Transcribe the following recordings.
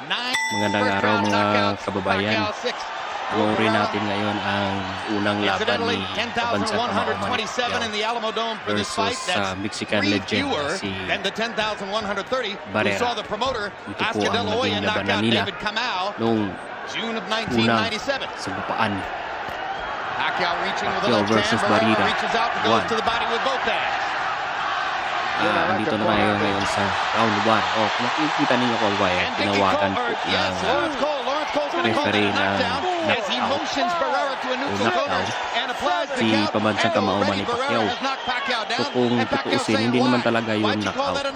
Magandang araw mga kababayan. Panoorin natin ngayon ang unang laban ni Kabansa Kamao Manny versus Mexican legend si Barrera. Ito po ang naging labanan nila noong unang sagupaan. Pacquiao Vs Barrera I. Andito na tayo ngayon sa round 1. Oh, kung nakikita ninyo ko ba yan, tinawagan po ng referee na knockout o knockdown si Kabansa Kamao Manny Pacquiao. So kung tutuusin, hindi naman talaga yung knockout.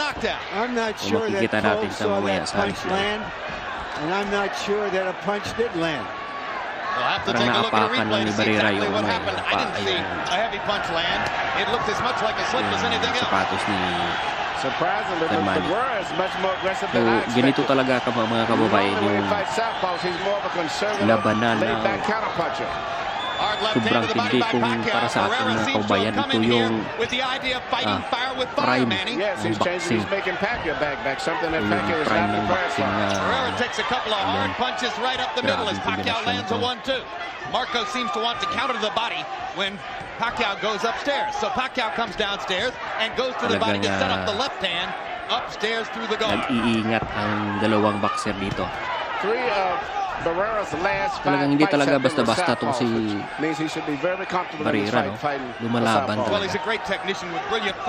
So makikita natin sa mamaya sa replay. Parang naapakan lang ni Barrera yung sapatos ni Manny. So ganito talaga mga kababayan yung labanan na sobrang tindi. Kung para sa akin mga kababayan, ito yung prime ng boxing. Yung prime ng boxing na grabe kombinasyon ito. Marco seems to want to counter the body when Pacquiao goes upstairs. So Pacquiao comes downstairs and goes to the body to set up the left hand upstairs through the guard. Nag-iingat ang dalawang boxer dito. Talagang hindi talaga basta-basta itong si Barrera, no? Lumalaban talaga.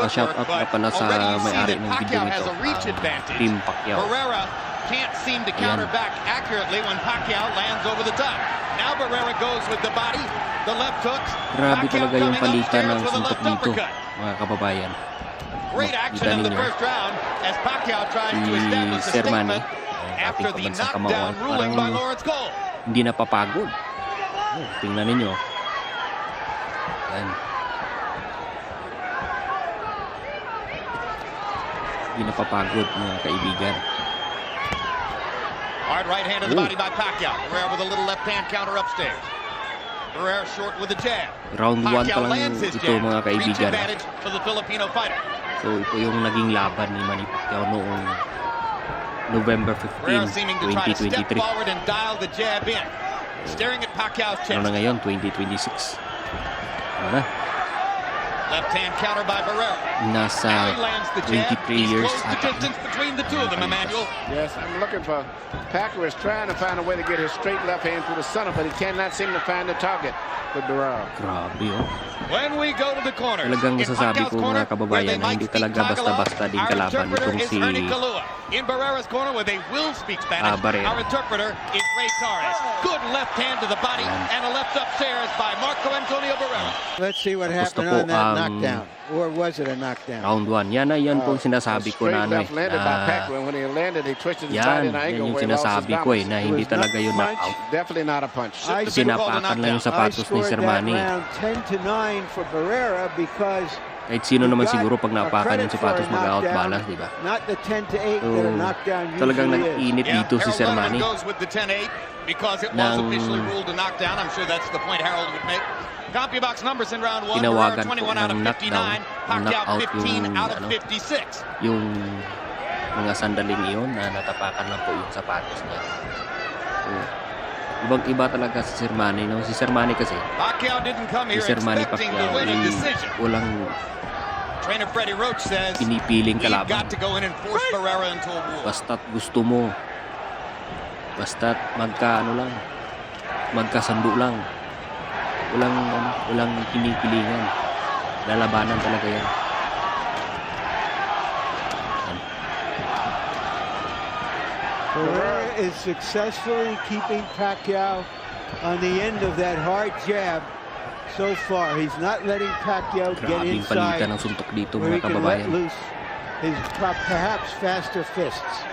Shout out nga pala sa may-ari ng video nito, Team Pacquiao. Barrera can't seem to counter back accurately when Pacquiao lands over the top. Now Barrera goes with the body, the left hooks. Grabe talaga yung palitan ng suntok dito, mga kababayan. Great action in the first round as Pacquiao tries to establish a statement after the knockdown ruling by Lawrence Cole. Hindi napapagod. Tingnan ninyo. Yan. Hindi napapagod mga kaibigan. Hard right hand to the body by Pacquiao. Barrera with a little left hand counter upstairs. Barrera short with a jab. Round 1 pa lang ito mga kaibigan. For the Filipino fighter. So ito yung naging laban ni Manny Pacquiao noong November 15, 2023. Ano na ngayon? 2026. Ano na? Left hand counter by Barrera. Nasa 23 years ata. Between the two of them, Emmanuel. Yes, I'm looking for Pacquiao is trying to find a way to get his straight left hand through the center, but he cannot seem to find the target with Barrera. Grabe, oh. When we go to the corner, talagang masasabi ko mga kababayan na hindi talaga basta-basta din kalaban itong si in Barrera's corner where they will speak Spanish. Our interpreter is Ray Torres. Good left hand to the body and a left upstairs by Marco Antonio Barrera. Let's see what happened on that knockdown. Or was it a knockdown? Round 1. Yan pong sinasabi ko na yan yung sinasabi ko na hindi talaga yung knockout. Definitely not a punch. Kasi napakan lang yung sapatos ni Sir Manny. For Barrera because kahit sino naman siguro pag napakan yung sapatos mag-out balance, di ba? So, talagang nag-init dito si Sir Manny. Tinawagan po ng knockdown, knockout yung mga sandaling iyon na natapakan lang po yung sapatos niya. So, ibang-iba talaga si Sir Manny, no? Si Sir Manny kasi, si Sir Manny Pacquiao walang pinipiling kalaban. Basta't gusto mo, basta't magkasando lang, walang pinipilingan, lalabanan talaga yan. Barrera is successfully keeping Pacquiao on the end of that hard jab so far. He's not letting Pacquiao get inside ng suntok dito, where he mga can kababayan. let loose his perhaps faster fists.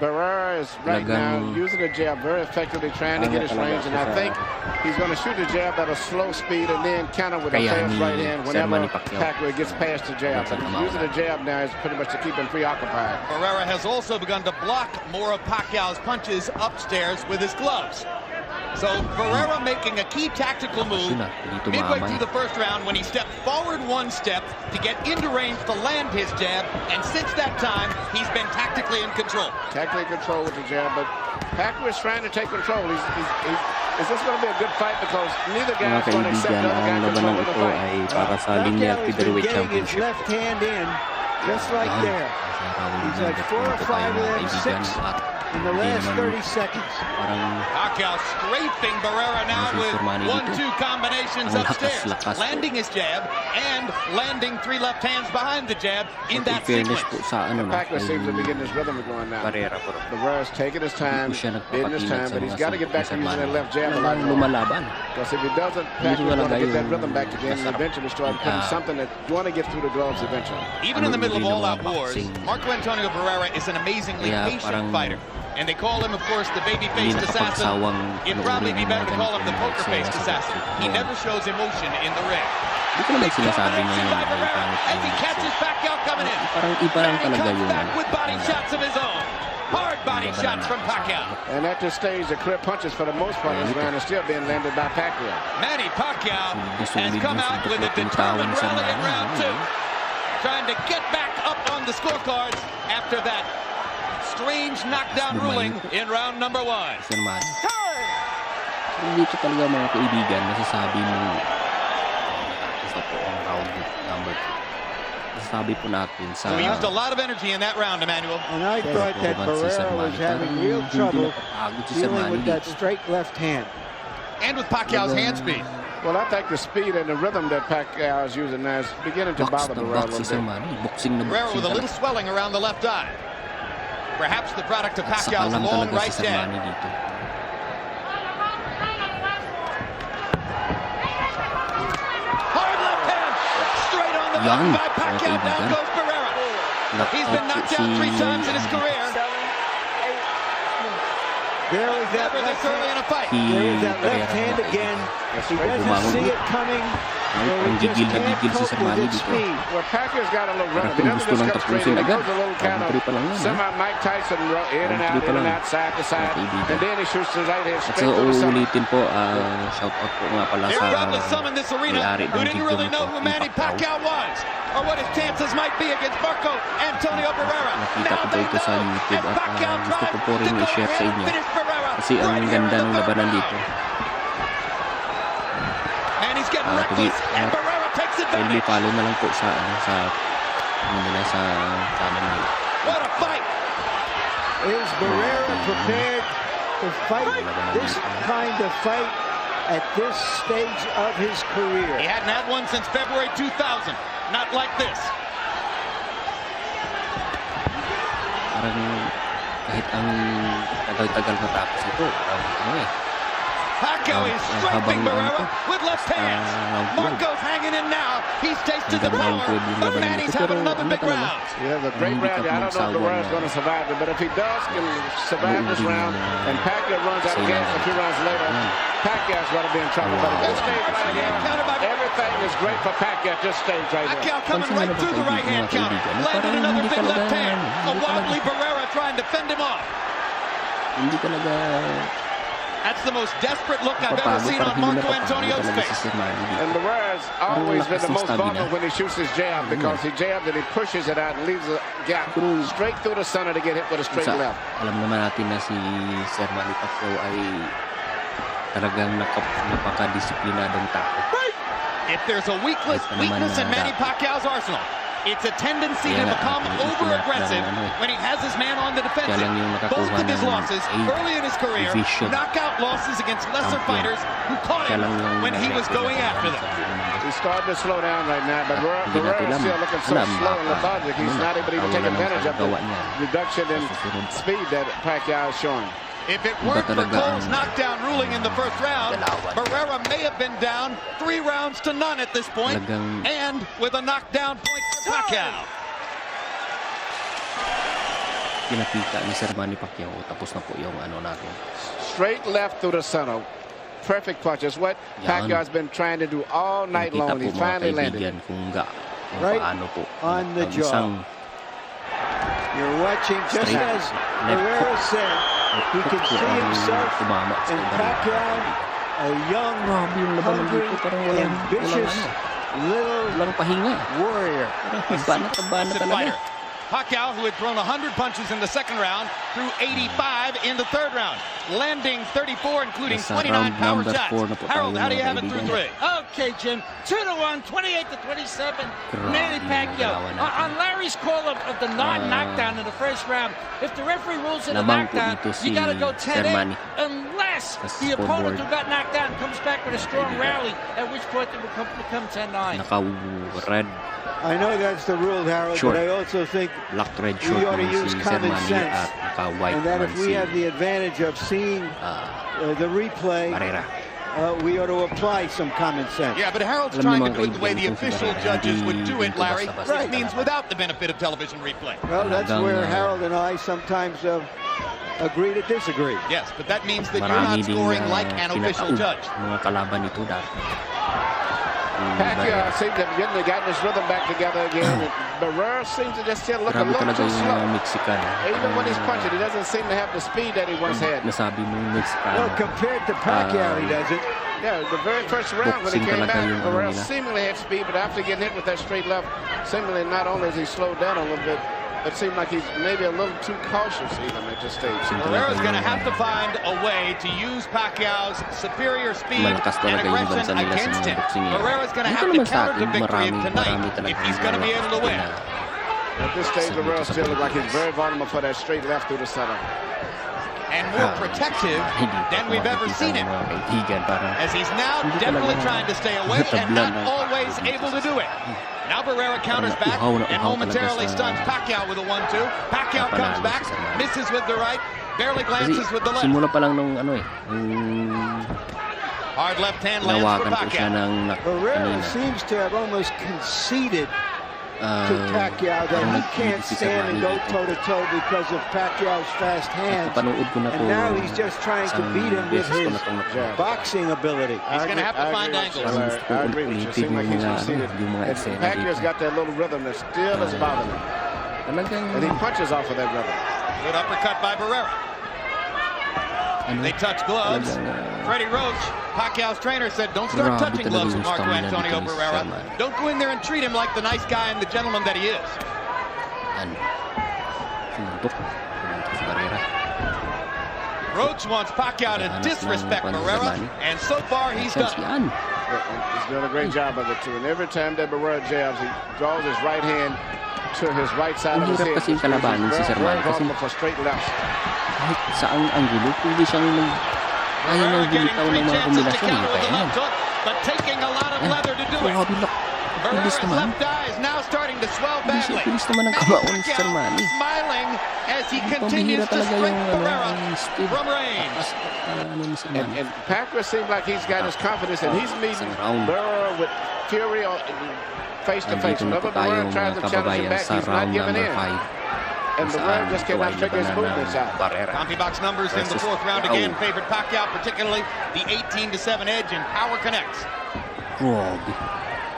Barrera is right now using the jab very effectively, trying to get his range, and I think he's going to shoot the jab at a slow speed and then counter with a fast right hand whenever Pacquiao gets past the jab. But he's using the jab now is pretty much to keep him preoccupied. Barrera has also begun to block more of Pacquiao's punches upstairs with his gloves. So Barrera making a key tactical move midway through the first round when he stepped forward one step to get into range to land his jab, and since that time he's been tactically in control. Tactically control with the jab, but Pacquiao is trying to take control. Is this going to be a good fight? Because neither guy is going to accept the other guy controlling the fight. Ay para sa linear Pacquiao has been featherweight getting his championship. left hand in, just like there. He's like 4 or 5 of them, 6 in the last 30 seconds. Pacquiao scraping Barrera now with 1-2 combinations upstairs, landing his jab and landing 3 left hands behind the jab in that sequence. Pacquiao seems to be getting his rhythm going now. Barrera's taking his time, bidding his time, but he's got to get back to using that left jab a lot more. Because if he doesn't, Pacquiao's going to get that rhythm back again and eventually start putting something that you want to get through the gloves eventually. Even in the middle of all-out wars, Marco Antonio Barrera is an amazingly patient fighter. And they call him, of course, the baby-faced assassin. It'd probably be better to call him the poker-faced assassin. He never shows emotion in the ring. As he catches Pacquiao coming in. And he comes back with body shots of his own. Hard body shots from Pacquiao. And at this stage, the clear punches for the most part of this round are still being landed by Pacquiao. Manny Pacquiao has come out with a determined rally in round 2. Trying to get back up on the scorecards after that strange knockdown ruling in round number 1. Dito talaga mga kaibigan, masasabi mo basta po ang round number 2. Masasabi po natin sa We used a lot of energy in that round, Emmanuel. And I thought that Barrera was having real trouble dealing with that straight left hand. And with Pacquiao's hand speed. Well, I think the speed and the rhythm that Pacquiao is using now is beginning to bother Barrera a little bit. Barrera with a little swelling around the left eye. Perhaps the product of Pacquiao's long right jab. Hard left hand, straight on the body by Pacquiao. Down goes Barrera. He's been knocked down 3 times in his career. There is that Never this early in a fight. There is that left hand again. He doesn't see it coming. Ang gigil na gigil si Sir Manny dito. Well, Pacquiao's got a little rhythm. He Kung doesn't gusto just nang come straight tapusin in. He agad, goes a little kind of pa lang yan. semi-Mike Tyson in and out, side to side. And then he shoots the right hand At straight so to the center. uulitin po, shout out po nga pala There sa were probably some in this arena may-ari who ng didn't video really nito, know who Manny Pacquiao was or what his chances might be against Marco Antonio Barrera. Nakita Now ko po they ito sa know, YouTube and at Pacquiao gusto ko tried po rin to go i-share sa ahead and inyo. finish Barrera Kasi ang right here ganda in ng the third labanan round. dito. And he's getting reckless, and Barrera takes Kindly advantage. follow na lang po sa nila sa channel nila. What a fight! Is Barrera prepared to fight this kind of fight at this stage of his He career? hadn't had one since February 2000. Not like this. Parang kahit ang tagal-tagal matapos ito, Pacquiao is striking Barrera with left hands. Marco's hanging in now. He stays to the floor, but Manny's having another big round. Yeah, the great round. I don't know if Barrera's going to survive it, but if he does can survive this round and Pacquiao runs out of gas a few rounds later, Pacquiao's going to be in trouble. But at this stage right here, everything is great for Pacquiao at this stage right here. Pacquiao coming right through the right hand counter. Landed another big left hand. A wobbly Barrera trying to fend him off. Hindi talaga That's the most desperate look I've ever seen on Marco Antonio's face. And Barrera's always been the most vulnerable when he shoots his jab because he jabs and he pushes it out and leaves a gap straight through the center to get hit with a straight left. Alam naman natin na si Sir Manny Pacquiao ay talagang napaka-disiplinadong tao. If there's a weakness in Manny Pacquiao's arsenal, it's a tendency to become over-aggressive when he has his man on the defensive. Both of his losses early in his career, knockout losses against lesser fighters who caught him when he was going after them. He's starting to slow down right now, but Barrera's still looking so slow and lethargic. He's not able to even take advantage of the reduction in speed that Pacquiao is showing. If it weren't for Cole's knockdown ruling in the first round, Barrera may have been down 3 rounds to none at this point, and with a knockdown point for Pacquiao. Pinakita ni Sir Manny Pacquiao, tapos na po yung natin. Straight left through the center. Perfect punch. It's what Pacquiao's been trying to do all night long. He finally landed. Right on the jaw. You're watching, just as Barrera said, He can see himself tumama sa and Pacquiao, a young, hungry, ambitious little walang pahinga. warrior. Taba na talaga. Fighter. Pacquiao, who had thrown 100 punches in the second round, threw 85 in the third round, landing 34, including Nasa 29 round power number shots. 4 na po Harold, tayo, how do you mga have it through kaibigan. three? Okay, Jim. 2-1, 28-27. Manny Grabe Pacquiao. yung galawan natin. On Larry's call of the knockdown in the first round, if the referee rules it a Lamang po knockdown, dito si you got to go Sir Manny. 10-8 unless Sa the opponent scoreboard. who got knocked down comes back with a strong rally, at which point it will become 10-9. Naka-red, I know that's the rule, Harold, Short. but I also think black red we short ought to naman use si Sir common Manny sense. at naka-white and that naman if we si have the advantage of seeing the replay, Barrera. we ought to apply some common sense. Yeah, but Harold's Alam trying niyo, to mga do it the way the kaibigan, kung official si judges Barrera, would do it, hindi Larry, basta-basta which means talaga. without the benefit of television replay. Well, that's Talagang, where Harold and I sometimes agree to disagree. Yes, but that means that you're Marami not ding scoring like an official tinataob judge. mga kalaban nito dati. Pacquiao seems to have gotten his rhythm back together again. Barrera seems to just still look a Grabe little talaga too yung slow. mga Mexican. Even when he's punching, he doesn't seem to have the speed that he once had. Nasabi mo yung Mexican. Well, compared to Pacquiao, he doesn't. Yeah, the very first round when he Boxing came talaga back, yung Barrera nila. seemingly had speed, but after getting hit with that straight left, seemingly not only has he slowed down a little bit, but seemed like he's maybe a little too cautious even at this stage. Barrera's going to have to find a way to use Pacquiao's superior speed Malakas and talaga yung bansa aggression nila sa against mga him. boxing eh. Barrera's going to Dito have to naman sa counter atin, the victory marami tonight talaga if he's going to be able to win. At this stage, Barrera still looks like he's very vulnerable for that straight left through the center. And more protective than we've ever seen him, as he's now definitely trying to stay away and not always able to do it. Now Barrera counters back and momentarily stuns Pacquiao with a 1-2. Pacquiao comes back, misses with the right, barely glances with the left. Simula pa lang nung ano eh, Hard left hand lands for nawagan ko siya Pacquiao. ng Barrera seems to have almost conceded to Pacquiao that he can't stand and go toe-to-toe because of Pacquiao's fast hands. Panood ko na to. And now he's just trying to beat him with his boxing ability. He's going to have to find angles. I agree with you. It seems like he's conceded. And Pacquiao's got that little rhythm that still is bothering him. And he punches off of that rhythm. Good uppercut by Barrera. They touch gloves. Freddie Roach, Pacquiao's trainer, said, don't start Grabe touching talaga gloves yung with Marco stamina Antonio nito ni Barrera. Sir Manny. Don't go in there and treat him like the nice guy and the gentleman that he is. Yan. Sundok. Pumunta si Barrera. Roach wants Pacquiao to disrespect Barrera, and so far he's done. Yan. He's doing a great job of it, too. And every time that Barrera jabs, he draws his right hand to his right side of Ang his hirap head. kasing kalabanin si Sir Manny kasi Vulnerable for straight lefts. kahit saang anggulo, pwede siyang kaya nang Barrera getting bumitaw ng 3 mga chances to kombinasyon. counter with Kaya the yan. left hook, but taking a lot of leather to do it. Grabe lang. Bilis Barrera's naman. left eye is now starting to swell badly. Bilis naman ang kamaon si Sir Manny. Smiling as he Pambihira continues to talaga strike yung Barrera ang speed. from range. Ano ni Sir Manny. And Pacquiao seems like he's got his confidence, and he's meeting Isang round. Barrera with fury face to face. Nandito na Whenever po tayo Barrera tries mga to challenge him kababayan back, sa he's not round giving number in. 5. And Barrera just cannot figure his movements out. Barrera. County box numbers in the Versus fourth round Pacquiao. again favored Pacquiao, particularly the 18-7 edge and power connects. Grabe.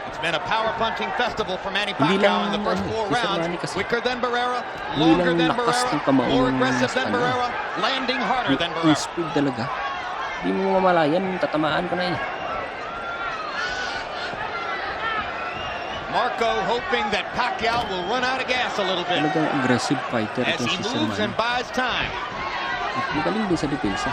It's been a power punching festival for Manny Hindi Pacquiao in lang the first ano, 4 si Sir rounds. Manny kasi Quicker than Barrera, hindi longer lang than lakas ng Barrera, kamaon more ng aggressive sa than kanya. Barrera, landing harder than Yung Barrera. speed talaga. Hindi mo mamalayan, tatamaan ka na eh. Marco hoping that Pacquiao will run out of gas a little bit Talagang aggressive fighter as itong he si Sir moves Manny. and buys time. Magaling din sa depensa.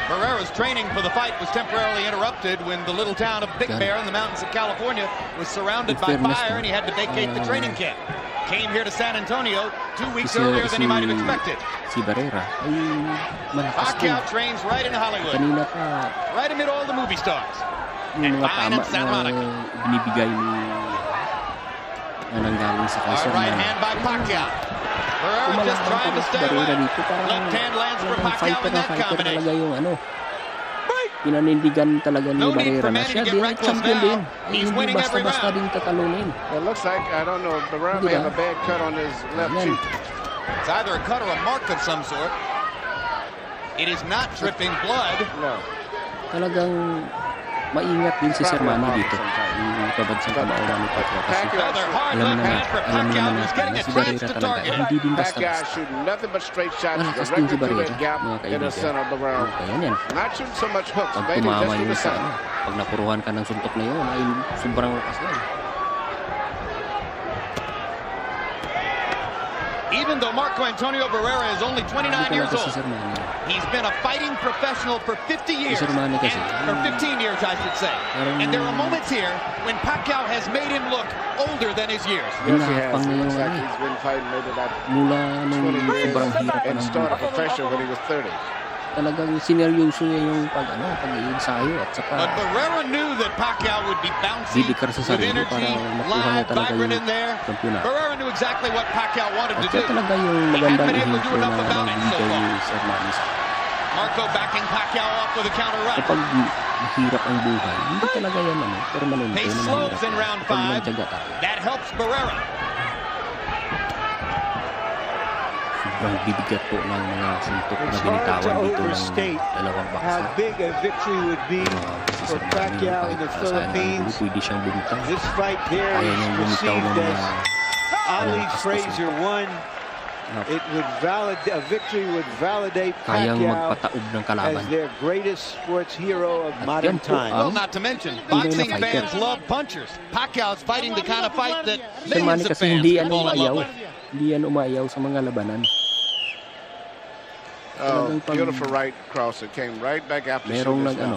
Barrera's training for the fight was temporarily interrupted when the little town of Big Bear in the mountains of California was surrounded by fire and he had to vacate the training camp. Came here to San Antonio 2 weeks earlier than he might have expected. Si Barrera ay malakas din. Pacquiao trains right in Hollywood, Kanina pa right amid all the movie stars. yung mga fine tama in Santa Monica. na binibigay ni na nanggaling sa kay Sir All right Manny. hand by Pacquiao. Barrera just trying to stay Barrera away. dito parang Left hand lands for talagang Pacquiao in that fighter combination. talaga yung ano. Pinanindigan talaga ni No need for Barrera na Manny siya to get din reckless champion now. din. Ay, He's hindi winning every basta-basta round. din tatalunin. It looks like, I don't know, Barrera may have a bad cut on his left Ayan. cheek. It's either a cut or a mark of some sort. It is not dripping blood. No. Talagang maingat din si Sir Manny dito. Yung kabansang kamaulan ni Pacquiao. Kasi alam mo naman natin na si Barrera talaga hindi din basta-basta. Malakas din si Barrera, mga kaibigan. Kaya yan. Pag tumama yung sa pag napuruhan ka ng suntok na yun, ay sobrang lakas yan. Even though Marco Antonio Barrera is only 29 years old, he's been a fighting professional for 50 years, or 15 years, I should say. And there are moments here when Pacquiao has made him look older than his years. Yes, he has. It looks like he's been fighting maybe about 20 years and started professional when he was 30. Talagang sineryoso niya yung pag-iensayo at saka But Barrera knew that Pacquiao would be bouncy with energy, live, vibrant in there. Barrera knew exactly what Pacquiao wanted to do. Talaga yung magandang ihintay na nagbibigay ni Sir Manny sa Marco backing Pacquiao off with a counter right. kapag mahirap ang buhay, hindi talaga yan permanente Pace na slows in round 5. magtiyaga tayo. That helps Barrera. Sobrang bibigat po ng mga suntok na binitawan dito ng dalawang how boxer. big a victory would be Si for Sir Manny, Pacquiao in kahit the saan ang Philippines. pwede siyang bumitaw. This fight there Kaya is niyang bumitaw ng perceived mga as Ali Frazier won. It would validate a victory would validate kayang Pacquiao magpataob ng kalaban. as their greatest sports hero of modern yan po times. Well, not to mention, boxing fans love punchers. Pacquiao's fighting the kind of fight that Sir Manny millions of kasi fans hindi yan fall in umayaw. love with. Hindi yan umayaw sa mga labanan. Oh, beautiful right cross. It came right back after Merong shooting.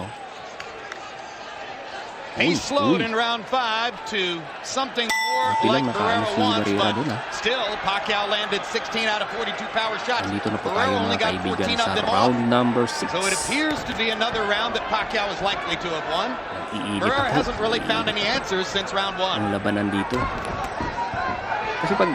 He slowed in round 5 to something more like Barrera wants, but still Pacquiao landed 16 out of 42 power shots. Nandito na po tayo Barrera only mga got kaibigan 14 of sa them off. round number 6. So it appears to be another round that Pacquiao is likely to have won. Iinit Barrera ako. hasn't really found any answers since round 1. Ang labanan dito. Kasi pag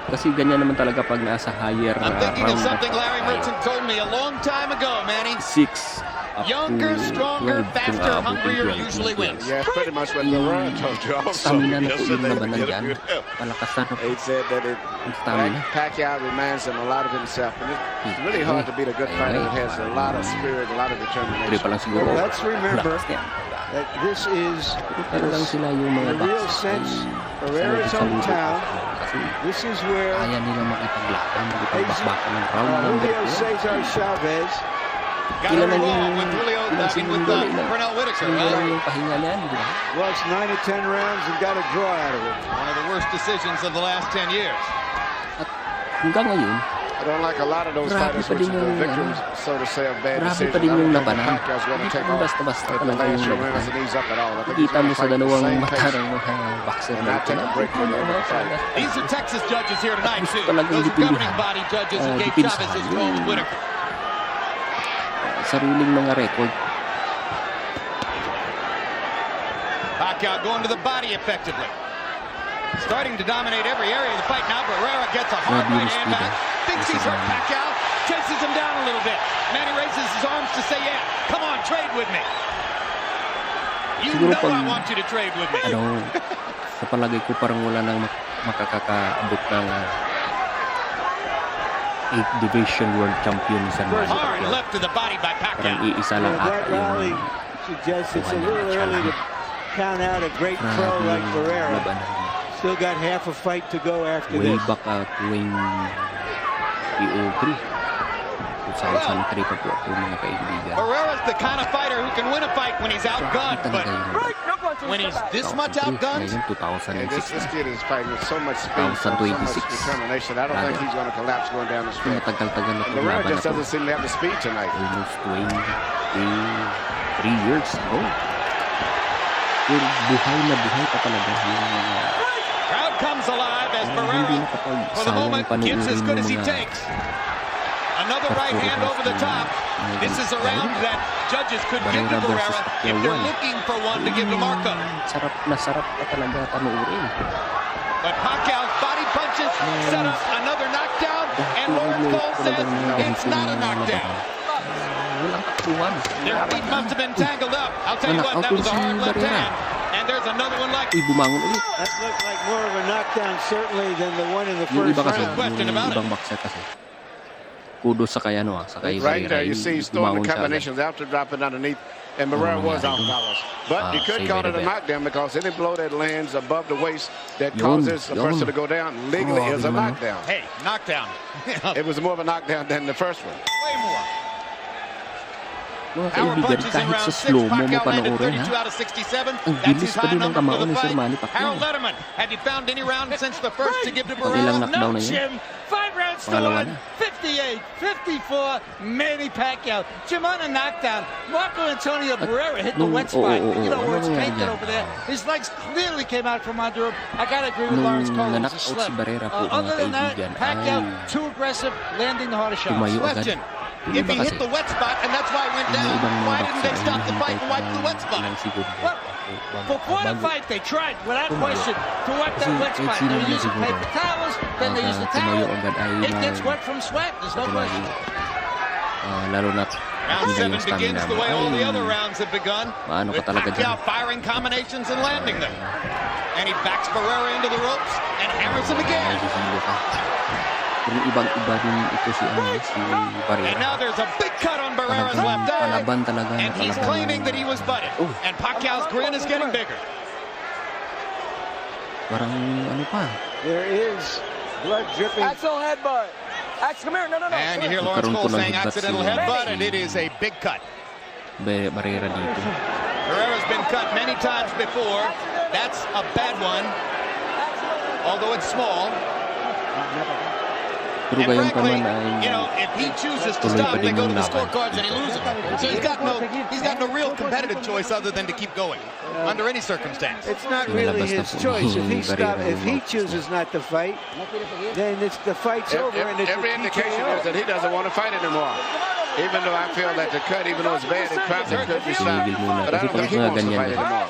kasi ganyan naman talaga pag nasa higher I'm thinking of round something Larry Merchant told me a long time ago, Manny. 6 up Younger, to stronger, 12 faster, kung hungrier 12, usually wins. Yeah, pretty much what Barrera told you also. Stamina na po yung Yesterday, labanan dyan. Malakas na po He said that ang stamina. Pacquiao reminds him a lot of himself. And it's really hard to beat a good fighter that has a lot of spirit, a lot of Tuloy determination. pa lang siguro. Let's remember Lakas niyan. that this is Talagang sila yung in mga a real boxers sense ay Barrera's hometown. kasi This is where kaya nilang makipaglaban, makipagbakbakan ng round number Julio 2. Cesar Chavez Got Ilan a na wall yung with Julio, with Pernell Whitaker, Ilan right? yung pahinga niyan, di ba? lost 9 of 10 rounds and got a draw out of it. One of the worst decisions of the last 10 years. At hanggang ngayon, I don't like a lot of those Grabe fighters pa which din are yung, victims, so to say, of bad grabe decisions. pa din I yung don't think labanan. Pacquiao's going to Hindi take pa off basta-basta at the talaga latest yung showing labanan. us and ease up at all. I think he's Kita mo going to sa fight the dalawang same mata pace. ng mga boxer And na not take a break from the other fight. These are Texas judges here tonight, too. talagang Those are governing dipindihan. body judges who gave Dipinsahan Chavez his yung draw with Whitaker. sariling mga record. Pacquiao going to the body effectively. Starting to dominate every area of the fight now. Barrera gets a hard right hand back. Thinks he's hurt Pacquiao. Chases him down a little bit. Manny raises his arms to say, yeah, come on, trade with me. You Siguro know I want you to trade with me. Sa palagay ko parang wala nang makakakaabot ng 8th Division World Champion sa Manny Hard Pacquiao. left to the body by Parang Pacquiao. iisa lang That ata rally yung suggests it's a little early to count out a great pro like Barrera. labanan. Still got half a fight to go after Way this. back tuwing PO3. 2003 pa po ako mga kaibigan. Barrera's the kind of fighter who can win a fight when he's outgunned, but when he's this much outgunned, Ngayon, And 2006 this na. kid is fighting with so much speed, so much 2026. determination. I don't think he's going to collapse going down the Kasi stretch. matagal-tagal na And po Barrera laban na just po. doesn't seem to have the speed tonight. Almost 23 years ago. Pero buhay na buhay pa talaga yung mga crowd comes alive as hindi Barrera, for the nakapagsawang moment, gives as panuurin good yung as he mga takes. Another right hand over the top. This is a round that judges could give to Barrera versus Barrera if Pacquiao they're 1. looking for one to give to Marco. Sarap pa talaga panuurin. But Pacquiao's body punches set up another knockdown, and Lawrence Cole says it's not a knockdown. Walang taktuhan. Their feet must have been tangled up. I'll tell you what, that was a hard left hand. And there's another one like Uy, bumangon ulit. That looked like more of a knockdown certainly than the one in the Yung first iba kasi, round. question yung about it. ibang boxer kasi. kudos sa kay sa kay Right Barrera. there, you see he's throwing the Bumangon siya agad. combinations after dropping underneath, and Barrera was off balance. But you could save call it it a a bit. knockdown because any blow that lands above the waist that Yun, causes a person to go down legally Grabe is a naman, knockdown. Hey, knockdown. It was more of a knockdown than the first one. Way more. Mga Power kaibigan, punches in kahit round sa 6. slow mo Pacquiao landed panoorin 32 out of 67. Ang That's bilis his pa high din ng number for kamao the ni Sir fight. Manny Pacquiao. Harold Letterman, have you found any round since the first to give to Ilang Barrera? knockdown na yun? Jim. 5 rounds to Pangalawa 1. na. 58, 54, Manny Pacquiao. Jim on a knockdown. Marco Antonio Barrera hit the wet spot. You know where it's Ano painted nangyari over dyan? there. His legs clearly came out from under him. I gotta agree with Nung Lawrence Cole. It was a na-knockout slip. si Barrera po, mga Other than that, kaibigan, Pacquiao ay too aggressive, landing the harder shots. tumayo agad. Question. Yung If iba he kasi, hit the wet spot and that's why it went yung down, ibang mga why didn't they boxer stop the ay fight and wipe the wet spot? ilang segundo. Well, before the fight, they tried, without question, to wipe that Kasi wet spot. sino They naman used siguro, paper towels, then they used the tumayo towel. agad ay It gets wet from sweat, there's no question. lalo na Round 7 begins the way all the other ay, rounds have begun, maano with ka talaga dyan. Pacquiao firing combinations and landing them. And he backs Barrera into the ropes and hammers him again. Nagsusundo ka. Pero ibang-iba din ito si And Barrera. now there's a big cut on Barrera's left eye. Palaban talaga. And he's palaban. claiming that he was butted. Oh. And Pacquiao's grin is getting bigger. Parang ano pa. There is blood dripping. Axel headbutt. Axel, come here. No. And you hear Lawrence Nagkaroon Cole po ng saying headbutt accidental si- headbutt, and it is a big cut. Barrera dito. Barrera's been cut many times before. That's a bad one, although it's small. Pero And gayon pa frankly, man ay you know, if he chooses to tuloy stop, pa they din go to yung the laban. scorecards and he loses. So he's got no real competitive choice other than to keep going under any circumstance. It's not really his choice. If he chooses not to fight, then the fight's over. And it's Every a indication TKO. is that he doesn't want to fight anymore. Even though I feel that the cut, even though it's bad, it probably could be stopped. Tigil muna. But I Kasi don't pag think he mga wants to ganyan fight na, anymore.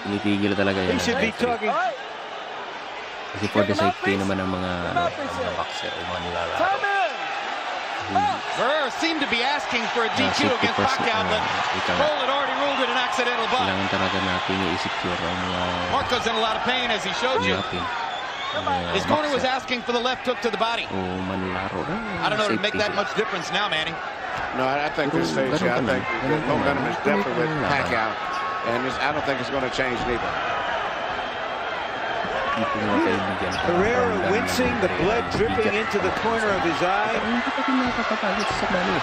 tinitigil talaga yan. He should be talking. Kasi for the safety naman ng mga boxer o mga nilalaro. Barrera seemed to be asking for a DQ Safety against first, Pacquiao, but ikaw. Cole had already ruled it an accidental butt. Kailangan talaga natin i-secure ang mga Marco's in a lot of pain as he showed you. natin. His corner was asking for the left hook to the body. O manlalaro. I don't know if it make that much difference now, Manny. No, I think this stage, I think the momentum is definitely with Pacquiao. And I don't think it's going to change neither. Pereira wincing, the blood dripping into the corner of his eye. Hindi pa pinakapapagod sa Manny.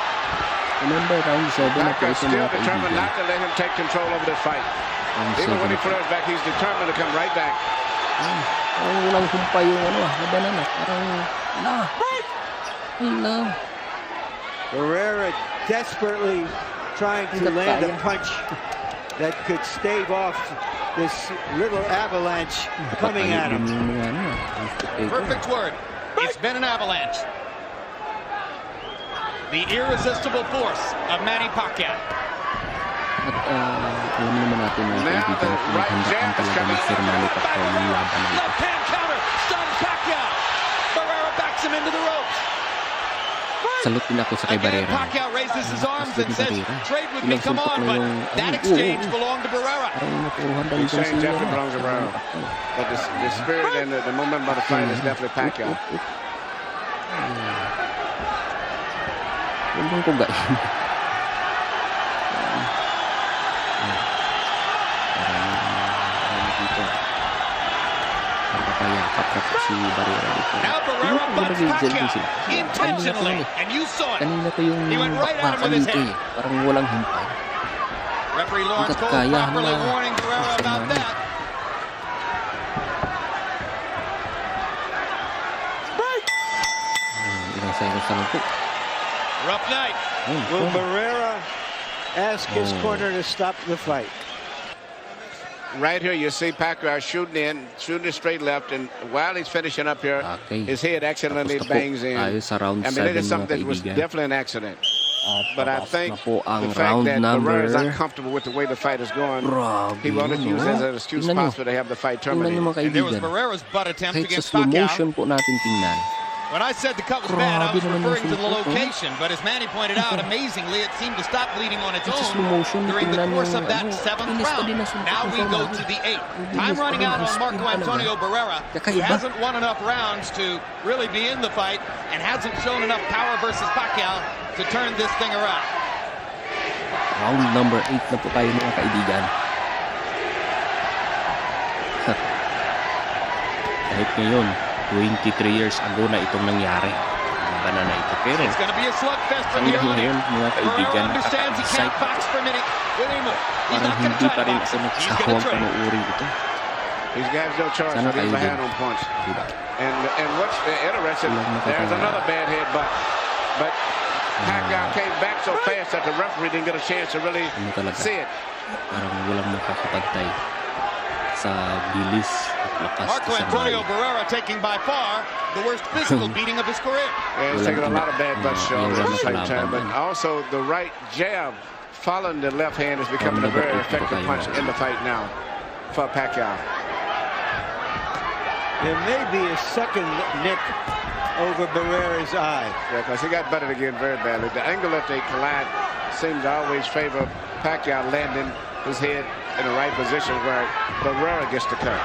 Remember, round 7 na po Pacquiao's ito still mga determined kaibigan. not to let him take control over this fight. Round Even 7 when he na po. flares back, he's determined to come right back. Parang walang humpay yung labanan na. Parang, Hello. Pereira desperately trying to land a punch that could stave off this little avalanche coming at him. Perfect word. It's been an avalanche. The irresistible force of Manny Pacquiao. At alam naman natin na kaibigan na pinaghandaan talaga ni Sir Manny Pacquiao yung laban na ito. Left hand counter. Stuns Pacquiao. Barrera backs him into the ropes. Salute din ako sa kay Again, Barrera. Pacquiao raises his arms and says, trade with me, Ilang come suntok on. na But yung- that Ay, exchange oo. belonged to Barrera. Parang naturuhan daw He's ito saying si definitely belongs to Barrera. But the spirit and the momentum of the fight is definitely Pacquiao. Huwag ko gain. Parang dito. Pagkakayakap na si Barrera dito. Now Barrera butts Pacquiao intentionally. And you saw it. Kanina ko yung He went right at him bakbakan with his dito head. Parang walang humpay. Referee Lawrence Cole Kaya properly na. warning Barrera about that. Ilang seconds na lang po. Rough night. Will Barrera ask his corner to stop the fight? Right here, you see Pacquiao shooting a straight left, and while he's finishing up here, Okay. his head accidentally Tapos na po bangs in. tayo sa round I mean, it 7 is something mga that was kaibigan. definitely an accident. But I Tapos think na po ang the fact round that number. Barrera is uncomfortable with the way the fight is going, Grabe he wanted to yun, use no? it as an excuse Tingnan nyo. possible to have the fight Tingnan nyo terminated. mga And there was kaibigan. Barrera's butt attempt Kahit sa against slow Pacquiao. motion po natin tingnan. When I said the cut was bad, I was referring to the location. But as Manny pointed out, amazingly, it seemed to stop bleeding on its own during the course of that 7th round. Now we go to the 8th. Time running out on Marco Antonio Barrera. He hasn't won enough rounds to really be in the fight and hasn't shown enough power versus Pacquiao to turn this thing around. Round number 8 na po tayo mga kaibigan. Kahit ngayon, 23 years ago na itong nangyari. Labanan na ito. Pero hanggang ngayon mga kaibigan, nakaka-excite. Parang hindi pa rin ako nagsasawang panuuri ito. He's got no choice. He's a hand on punch. And what's interesting, there's another bad head, but Pacquiao came back so fast that the referee didn't get a chance to really see it. Parang walang makakapantay sa bilis at lakas. Marco Antonio Barrera taking by far the worst physical beating of his career. Yeah, he's taking a lot of bad butt shots at the same time, but also the right jab following the left hand is becoming a very effective punch in the fight now for Pacquiao. There may be a second nick over Barrera's eye. Yeah, because he got butted again very badly. The angle that they collide seems to always favor Pacquiao landing his head in the right position where Barrera gets the cut.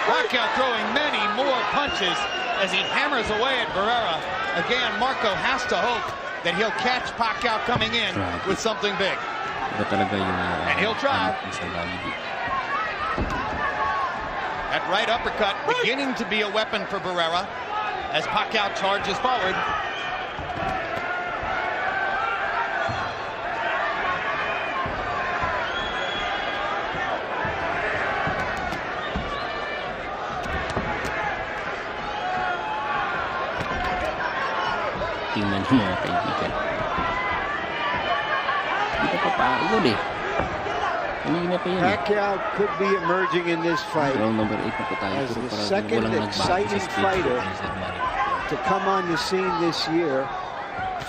Pacquiao throwing many more punches as he hammers away at Barrera. Again, Marco has to hope that he'll catch Pacquiao coming in with something big. And he'll try. That right uppercut beginning to be a weapon for Barrera as Pacquiao charges forward. Tingnan niyo mga kaibigan. Dito pa paagod eh. Kanina pa yan. Pacquiao could be emerging in this fight Round number 8 na po tayo. as the second exciting fighter to come on the scene this year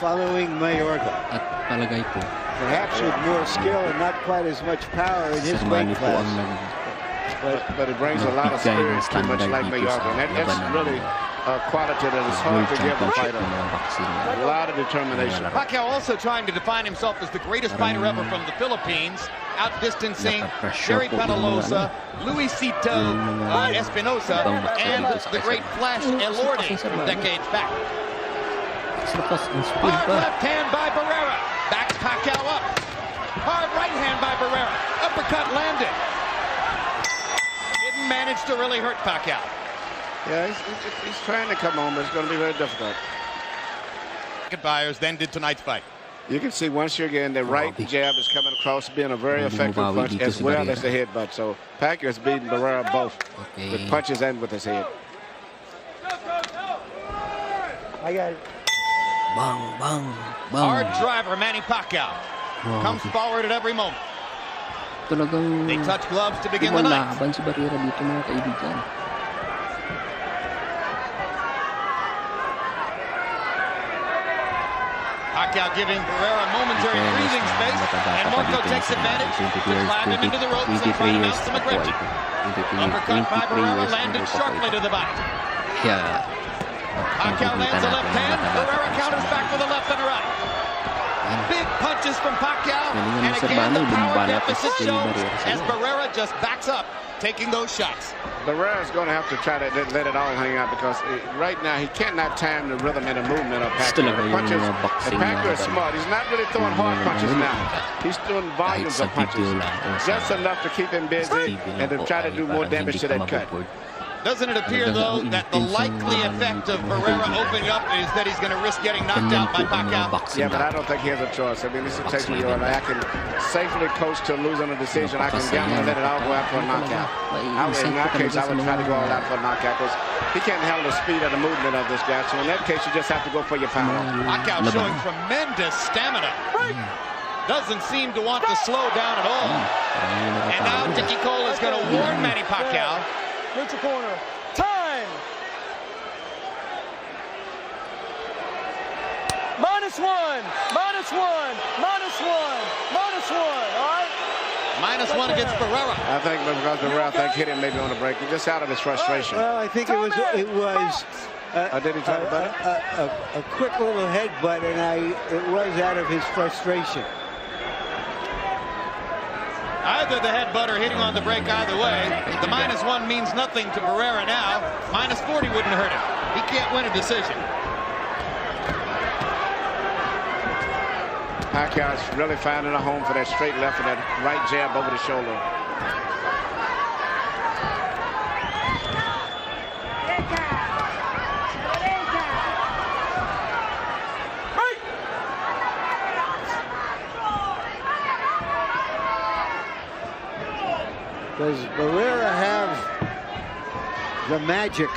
following Mayorga. At palagay ko, Perhaps with more skill and not quite as much power in his weight Manny po ang class. But it brings a lot of spirit, too much like Mayorga. And that's really a quality that is hard to give a fighter. A lot of determination. Pacquiao also trying to define himself as the greatest fighter ever from the Philippines, outdistancing Jerry Penalosa, Luisito Espinosa, and the great Flash Elordi from decades back. Hard left hand by Barrera. Backs Pacquiao up. Hard right hand by Barrera. Uppercut landed. Didn't manage to really hurt Pacquiao. Yeah, he's trying to come home, but it's going to be very difficult. Buyers then did tonight's fight. You can see once again the right jab is coming across, being a very effective punch as well as the headbutt. So Pacquiao is beating Barrera both with punches and with his head. I got it. Bang, bang, bang. Hard driver, Manny Pacquiao. Comes forward at every moment. Talagang They touch gloves to begin the night. lumalaban si Barrera dito mga kaibigan. Pacquiao giving Barrera momentary breathing space, and Marco takes advantage to climb him into the ropes and try to mount some aggression. Uppercut by Barrera landed sharply to the body. Yeah. Pacquiao lands a left hand, Barrera counters back with a left and a right. Big punches from Pacquiao, and again the power deficit shows as Barrera just backs up, taking those shots. Barrera's going to have to try to let it all hang out because right now he cannot time the rhythm and the movement of Pacquiao. The punches, and Pacquiao is smart. He's not really throwing hard punches now. He's throwing volumes of punches. Just enough to keep him busy and to try to do more damage to that cut. Doesn't it appear, though, that the likely effect of Barrera opening up is that he's going to risk getting knocked out by Pacquiao? Yeah, but I don't think he has a choice. I mean, this will take me on. I can safely coach to losing a decision. I can gamble and let it all go out for a knockout. In that case, I would try to go all out for a knockout because he can't handle the speed of the movement of this guy. So in that case, you just have to go for your power. Pacquiao showing tremendous stamina. Doesn't seem to want to slow down at all. And now Dicky Cole is going to warn Manny Pacquiao. Neutral corner. Time! -1, -1, -1, -1, -1. All right? -1 against Barrera. I think because Barrera, hit him maybe on the break, just out of his frustration. Well, I think it was did he try to butt it? a quick little headbutt, and it was out of his frustration. Either the headbutt or hitting on the break, either way. The -1 means nothing to Barrera now. -40 wouldn't hurt him. He can't win a decision. Pacquiao's really finding a home for that straight left and that right jab over the shoulder. Does Barrera have the magic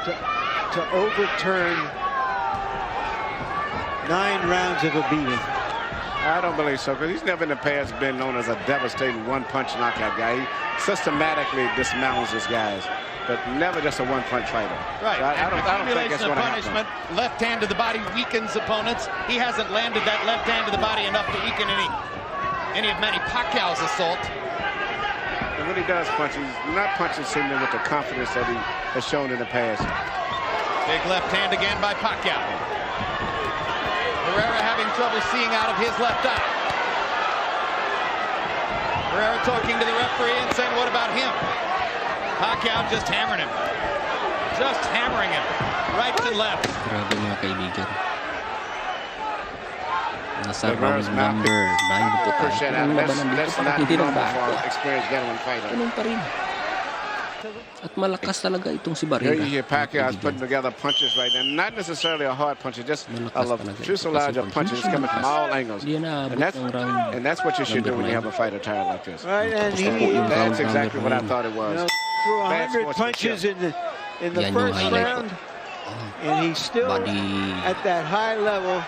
to overturn 9 rounds of a beating? I don't believe so, because he's never in the past been known as a devastating one-punch knockout guy. He systematically dismounts his guys, but never just a one-punch fighter. Right. So I don't think that's going to punishment. Left hand to the body weakens opponents. He hasn't landed that left hand to the body enough to weaken any of Manny Pacquiao's assault. And when he does punch, he's not punching seemingly with the confidence that he has shown in the past. Big left hand again by Pacquiao. Barrera having trouble seeing out of his left eye. Barrera talking to the referee and saying, what about him? Pacquiao just hammering him. Just hammering him. Right and left. Grabe mga kaibigan. Nasa round number 9 po tayo. Ang labanan dito parang hindi nagbago. Ganun pa rin. At malakas talaga itong si Barrera. Here you hear Pacquiao putting together punches right now. Not necessarily a hard punch, just a fuselage of punches coming from all angles. And that's what you should do when you have a fighter tired like this. Right, and that's exactly what I thought it was. Threw 100 punches in the first round, and he's still at that high level.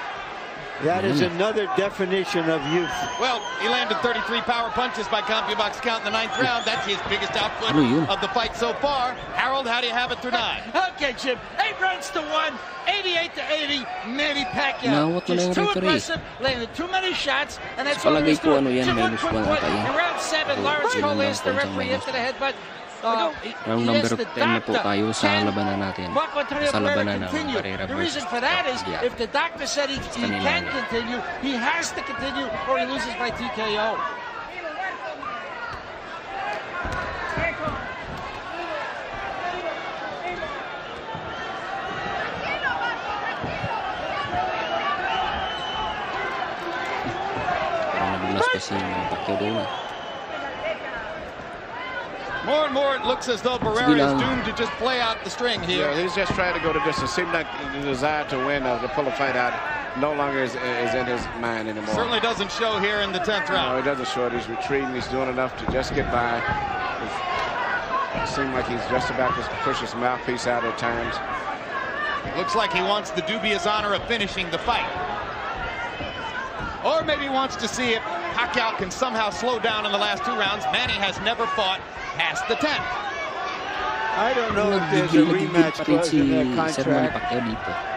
That is another definition of youth. Well, he landed 33 power punches by CompuBox count in the 9th round. That's his biggest output of the fight so far. Harold, how do you have it through 9? Okay, Jim. 8 rounds to 1, 88-80. Manny Pacquiao. Just too aggressive, landed too many shots, and that's all he's doing. In round 7, Lawrence Cole is the referee after the headbutt. Round number 10 na po tayo sa labanan natin. Sa labanan ng Barrera The reason for that is if the doctor said he can continue, he has to continue or he loses by TKO. Parang nabulas kasi yung Pacquiao doon. More and more, it looks as though Barrera is doomed to just play out the string here. Yeah, he's just trying to go the distance. Seems like the desire to win, to pull a fight out, no longer is in his mind anymore. Certainly doesn't show here in the 10th round. No, it doesn't show it. He's retreating. He's doing enough to just get by. It seems like he's just about to push his mouthpiece out at times. Looks like he wants the dubious honor of finishing the fight. Or maybe wants to see if Pacquiao can somehow slow down in the last 2 rounds. Manny has never fought past the 10th. I don't know if there's a rematch clause in their contract,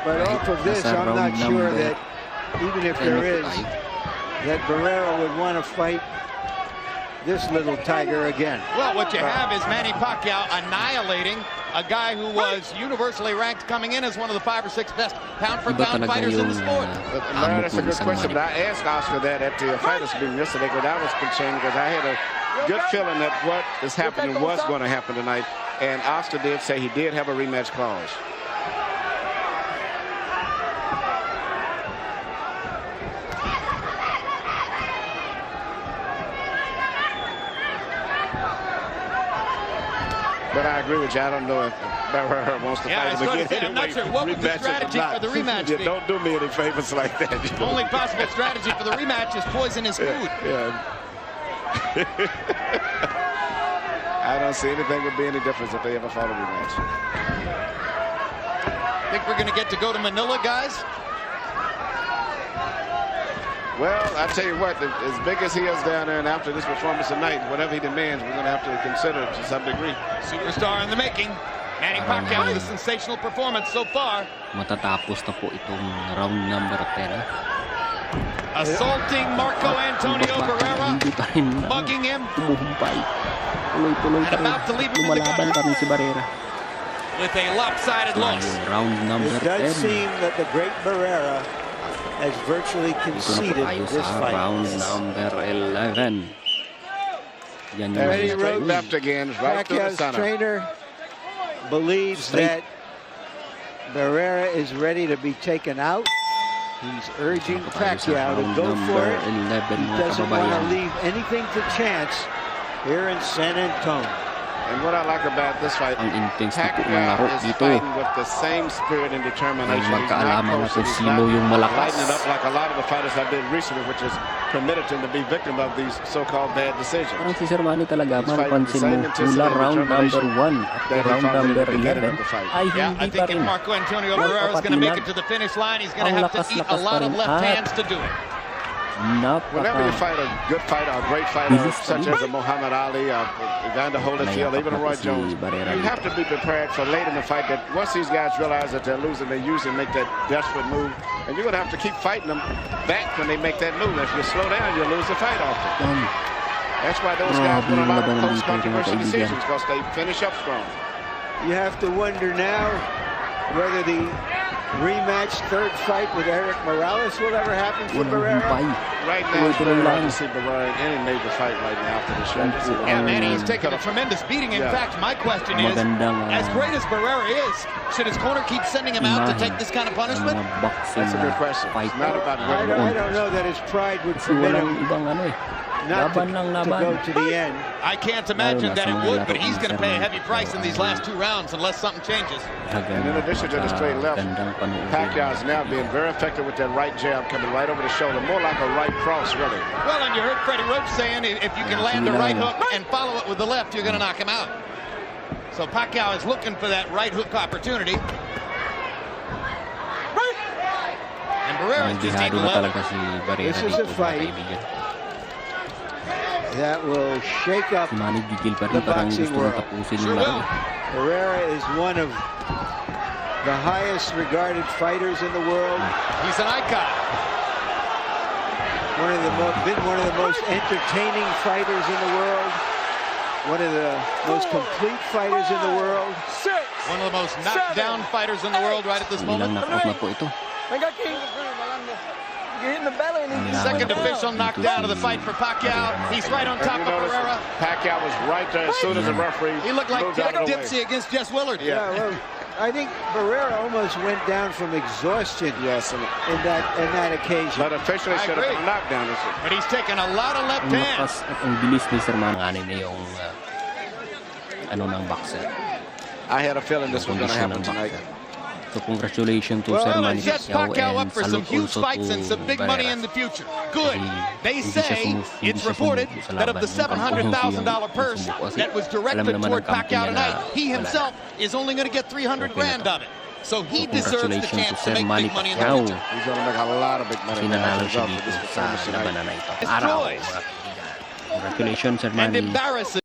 but off of this, I'm not sure that even if there is, that Barrera would want to fight this little tiger again. Well, what you have is Manny Pacquiao annihilating a guy who was universally ranked coming in as one of the 5 or 6 best pound-for-pound fighters in the sport. That's a good question, but I asked Oscar that at the fighters meeting yesterday, because I was concerned because I had a good feeling that what is happening was going to happen tonight, and Oscar did say he did have a rematch clause. But I agree with you. I don't know if Barrera wants to fight him again. I'm not sure what would the strategy for the rematch be. Don't do me any favors like that. The only possible strategy for the rematch is poison his food. Yeah. I don't see anything would be any difference if they ever fought a rematch. Think we're going to get to go to Manila, guys? Well, I tell you what, as big as he is down there, and after this performance tonight, whatever he demands, we're going to have to consider it to some degree. Superstar in the making. Manny Pacquiao with a sensational performance so far. Matatapos na po itong round number 10. Assaulting Marco Antonio Barrera, Hindi pa rin mugging him, tumuhumpay. Tuloy-tuloy pa and about to rin. leave him in the Lumalaban pa rin si Barrera. with a lopsided loss. Yung round number It does 10. seem that the great Barrera has virtually Dito na po conceded tayo this sa fight. round number 11. Yan yung Eddie mga Road left again, right through the Pacquiao's center. trainer believes Straight. that Barrera is ready to be taken out. He's urging Dito tayo sa Pacquiao to round go for number it. 11 He mga doesn't want to kababayan. leave anything to chance here in San Antonio. And what I like about this fight, Ang intense na po ng laro Pacquiao is dito. fighting with the same spirit and May determination. He's not magkaalaman na coasting, kung he's sino not yung malakas. lighting it up like a lot of the fighters have been recently, which has permitted him to be victim of these so-called bad decisions. Parang si Sir Manny talaga, He's fighting the mapapansin same mo, intensity mula and round number determination 1 at that he round found in number the beginning 11, of the fight. ay Yeah, I hindi think pa if rin. Marco Antonio Barrera is going to make it to the finish line, he's going to Ang have to eat a lakas-lakas lot pa of rin. left At hands to do it. Whenever you Napaka fight a good fighter, a great fighter, Bilis such pa as rin. a Muhammad Ali, Evander Holyfield, Nayakap even na a Roy po si Jones, Barrera you dito. have to be prepared for late in the fight that once these guys realize that they're losing, they usually make that desperate move. And you're going to have to keep fighting them back when they make that move. If you slow down, you lose the fight often. Yan. That's why those guys Grabe win a yung lot of labanan close dito, mga controversial kaibigan. decisions because they finish up strong. You have to wonder now whether the rematch third fight with Eric Morales will ever happen for Walang Barrera. humpay. Right now, it's Tuloy-tuloy very hard lang. to see Barrera in any major fight right now after the show. Yeah, Manny, he's taken a tremendous beating. In Yeah. fact, my question is, Magandang as great as Barrera is, should his corner keep sending him out to take this kind of punishment? Mga boxing That's a good na question. It's fighter. not about I don't know that his pride would Kasi permit walang him ibang not laban ng to laban. go to the end. I can't imagine that it would, but he's going to pay a heavy price in these last two rounds unless something changes. And in addition to the straight left, Pacquiao is now being very effective with that right jab coming right over the shoulder, more like a right cross, really. Well, and you heard Freddie Roach saying if you can land the right hook and follow it with the left, you're going to knock him out. So Pacquiao is looking for that right hook opportunity. And Barrera's just eating Bihado na level. talaga si Barrera This is dito, a mga fight kaibigan. that will shake up. Si Manny gigil pa The rin, parang boxing gusto nang world. tapusin Sure yung laro. will. Barrera is one of the highest regarded fighters in the world. He's an icon. Been one of the most entertaining fighters in the world. One of the most complete fighters in the world. One of the most knocked down fighters in the world right at this Ilang moment. knockout na po ito. Get hit in the belly and he Second official knockdown of the fight for Pacquiao. He's right on top And of you notice Barrera. Pacquiao was right there as soon as the referee He looked like moved out of the way. Dipsy against Jess Willard. Yeah. Well, I think Barrera almost went down from exhaustion Yes, and in that occasion. but officially I should have agree. been a knockdown. This is- But he's taken a lot of left Ang hands. lakas at ang bilis ni Sir Manny na yung ng boxer. I had a feeling this was going to Kondisyon happen ng tonight. boxer. So congratulations to Sir Well, Manny it sets Pacquiao up for some huge fights and some big money in the future. Good. They say it's reported that of the $700,000 purse that was directed toward Pacquiao tonight, he himself is only going to get 300 grand of it. So he deserves the chance to make big money in the future. He's going to make a lot of big money. Sinanalo as a siya result of dito this sa performance tonight. labanan na ito. It's Araw, choice. mga kaibigan. Congratulations, Sir And Manny. embarrassing.